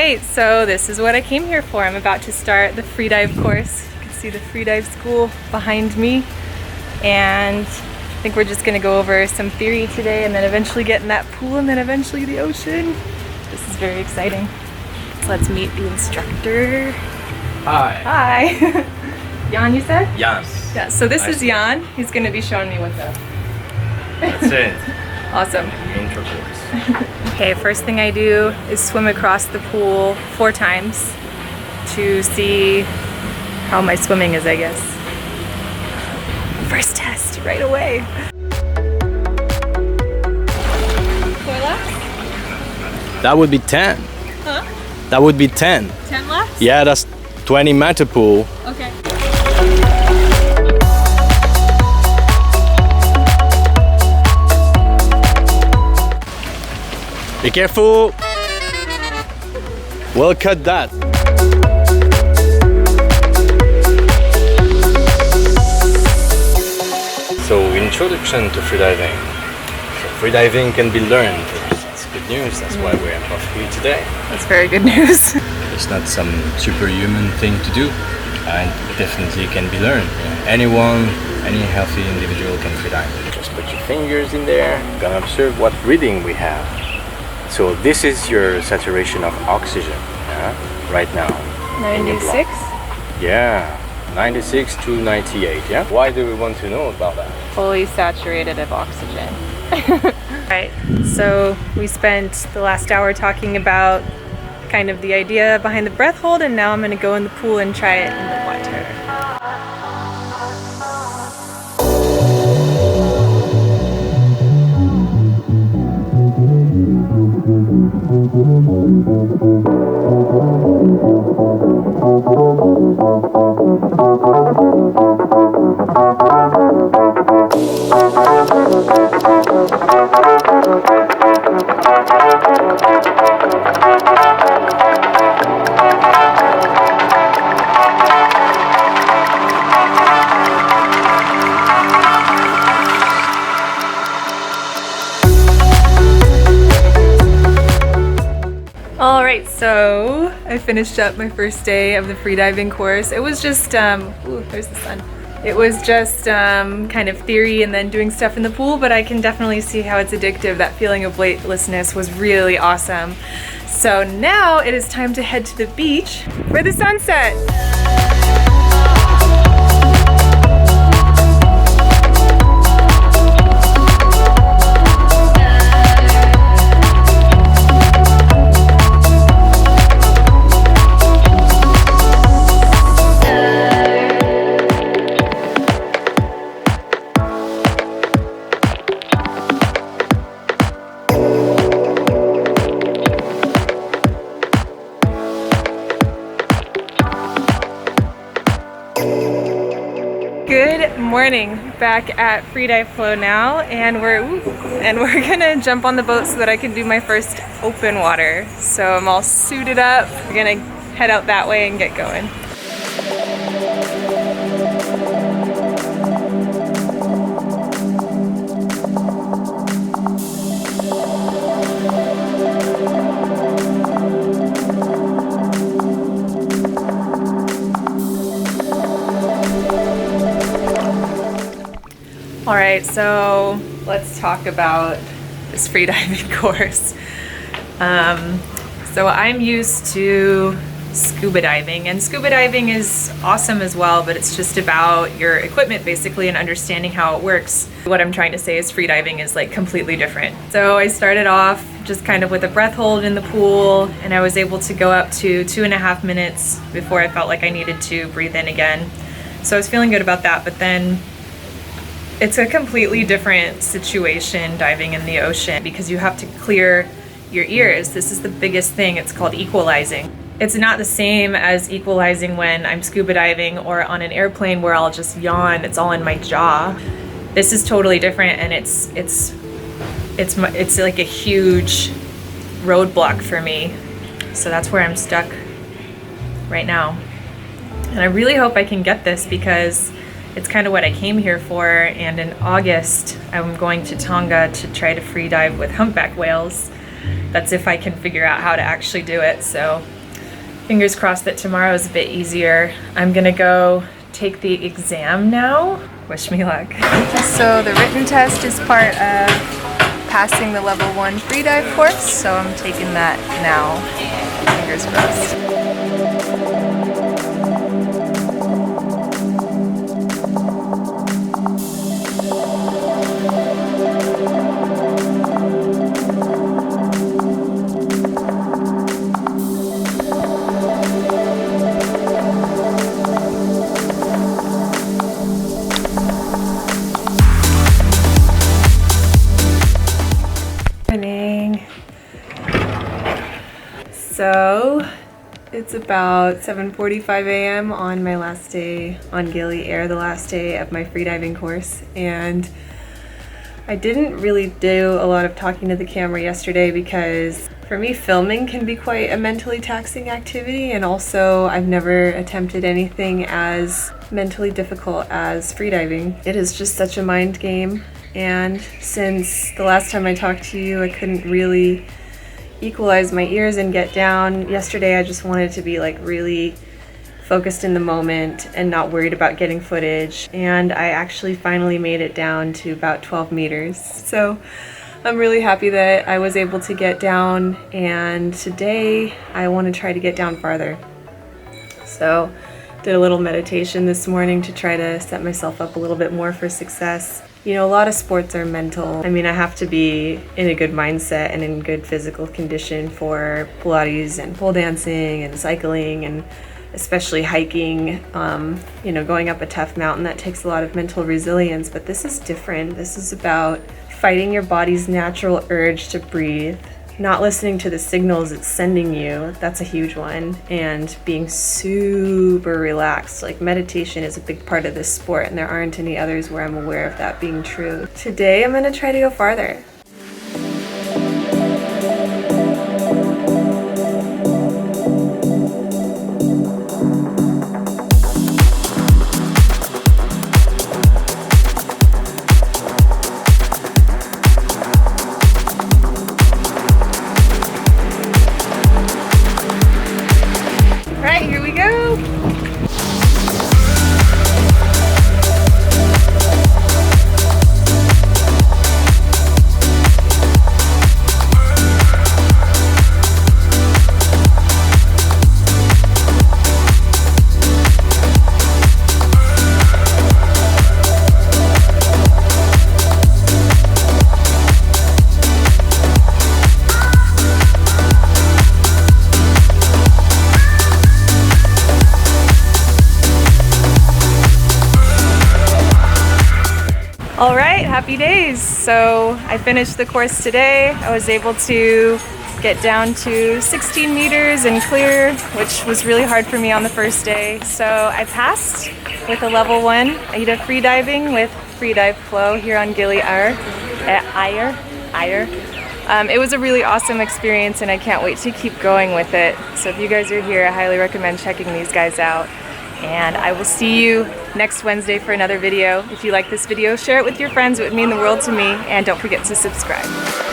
right, so this is what I came here for. I'm about to start the freedive course. You can see the freedive school behind me. And I think we're just gonna go over some theory today and then eventually get in that pool and then eventually the ocean. This is very exciting. So let's meet the instructor. Hi. Hi. Jan, you said? Yes. Yeah, so this Nice. is Jan. He's gonna be showing me what's up. That's it. Awesome. Intro course. Okay, first thing I do is swim across the pool 4 times to see how my swimming is, I guess. First test right away. 4 laps? That would be 10. Huh? That would be 10. 10 laps? Yeah, that's 20-meter pool. Okay. Be careful. We'll cut that. So, introduction to freediving. So, freediving can be learned. It's good news. That's why we're both here today. That's very good news. It's not some superhuman thing to do, and it definitely can be learned. Anyone, any healthy individual can freedive. Just put your fingers in there. Gonna observe what reading we have. So this is your saturation of oxygen, right now. 96? Yeah, 96 to 98. Yeah. Why do we want to know about that? Fully saturated of oxygen. Right, so we spent the last hour talking about kind of the idea behind the breath hold, and now I'm going to go in the pool and try it in the water. Alright, so I finished up my first day of the freediving course. It was just, ooh, there's the sun. It was just kind of theory and then doing stuff in the pool, but I can definitely see how it's addictive. That feeling of weightlessness was really awesome. So now it is time to head to the beach for the sunset. Good morning, back at Freedive Flow now, and we're gonna jump on the boat so that I can do my first open water. So I'm all suited up. We're gonna head out that way and get going. All right, so let's talk about this freediving course. So I'm used to scuba diving, and scuba diving is awesome as well, but it's just about your equipment basically and understanding how it works. What I'm trying to say is freediving is like completely different. So I started off just kind of with a breath hold in the pool, and I was able to go up to 2.5 minutes before I felt like I needed to breathe in again. So I was feeling good about that, but then it's a completely different situation diving in the ocean because you have to clear your ears. This is the biggest thing. It's called equalizing. It's not the same as equalizing when I'm scuba diving or on an airplane where I'll just yawn. It's all in my jaw. This is totally different, and it's like a huge roadblock for me. So that's where I'm stuck right now. And I really hope I can get this because it's kind of what I came here for. And in August, I'm going to Tonga to try to free dive with humpback whales. That's if I can figure out how to actually do it. So Fingers crossed that tomorrow is a bit easier. I'm gonna go take the exam now. Wish me luck. So the written test is part of passing the level 1 freedive course, so I'm taking that now. Fingers crossed. So it's about 7:45 a.m. on my last day on Gili Air, the last day of my freediving course, and I didn't really do a lot of talking to the camera yesterday because for me filming can be quite a mentally taxing activity, and also I've never attempted anything as mentally difficult as freediving. It is just such a mind game, and since the last time I talked to you I couldn't really equalize my ears and get down. Yesterday I just wanted to be like really focused in the moment and not worried about getting footage, and I actually finally made it down to about 12 meters. So I'm really happy that I was able to get down, and today I want to try to get down farther. So did a little meditation this morning to try to set myself up a little bit more for success. You know, a lot of sports are mental. I mean, I have to be in a good mindset and in good physical condition for Pilates and pole dancing and cycling, and especially hiking. You know, going up a tough mountain, that takes a lot of mental resilience, but this is different. This is about fighting your body's natural urge to breathe, not listening to the signals it's sending you. That's a huge one. And being super relaxed. Like, meditation is a big part of this sport, and there aren't any others where I'm aware of that being true. Today I'm gonna try to go farther. Here we go. All right, happy days. So I finished the course today. I was able to get down to 16 meters and clear, which was really hard for me on the first day. So I passed with a level 1 AIDA freediving with Freedive Flow here on Gili Air. It was a really awesome experience, and I can't wait to keep going with it. So if you guys are here, I highly recommend checking these guys out. And I will see you next Wednesday for another video. If you like this video, share it with your friends. It would mean the world to me. And don't forget to subscribe.